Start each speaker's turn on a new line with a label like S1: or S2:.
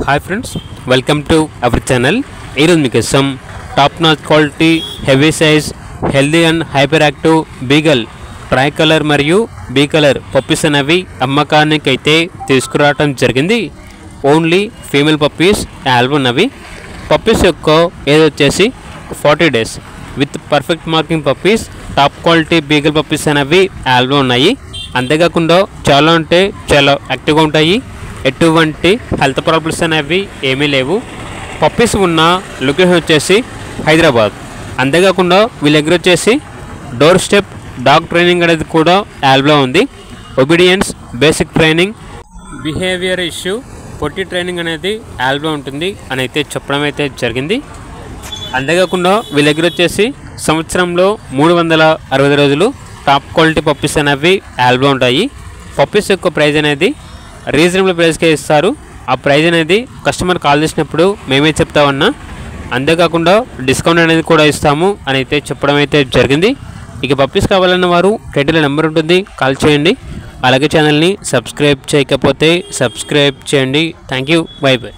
S1: Hi friends, welcome to our channel. ఈరోజు మీకోసం top notch quality heavy size healthy and hyper active beagle try colour మరియు be colour puppies అనేవి అమ్మకానికి అయితే తీసుకురావడం జరిగింది. ఓన్లీ ఫీమేల్ పప్పీస్ ఆల్బమ్ ఉన్నవి. పప్పీస్ యొక్క ఏజ్ వచ్చేసి 40 days with perfect marking puppies. Top quality beagle puppies అనేవి ఆల్బమ్ ఉన్నాయి. అంతేకాకుండా చాలా అంటే చాలా యాక్టివ్గా ఉంటాయి. ఎటువంటి హెల్త్ ప్రాబ్లమ్స్ అనేవి ఏమీ లేవు. పప్పీస్ ఉన్న లొకేషన్ వచ్చేసి హైదరాబాద్. అంతేకాకుండా వీళ్ళ దగ్గర వచ్చేసి డోర్ స్టెప్ డాగ్ ట్రైనింగ్ అనేది కూడా యాల్బ్లో ఉంది. Obedience, basic training, behaviour issue, potty training అనేది యాల్బ్లో ఉంటుంది అని అయితే చెప్పడం అయితే జరిగింది. అంతేకాకుండా వీళ్ళ దగ్గర వచ్చేసి సంవత్సరంలో 365 రోజులు టాప్ క్వాలిటీ పప్పీస్ అనేవి యాల్బ్లో ఉంటాయి. పప్పీస్ యొక్క ప్రైస్ అనేది రీజనబుల్ ప్రైస్కే ఇస్తారు. ఆ ప్రైస్ అనేది కస్టమర్ కాల్ చేసినప్పుడు మేమే చెప్తామన్నా. అంతేకాకుండా డిస్కౌంట్ అనేది కూడా ఇస్తాము అని అయితే చెప్పడం అయితే జరిగింది. ఇక పప్పీస్ కావాలన్న వారు టైటిల్ నెంబర్ ఉంటుంది, కాల్ చేయండి. అలాగే ఛానల్ని సబ్స్క్రైబ్ చేయకపోతే సబ్స్క్రైబ్ చేయండి. Thank you, by by.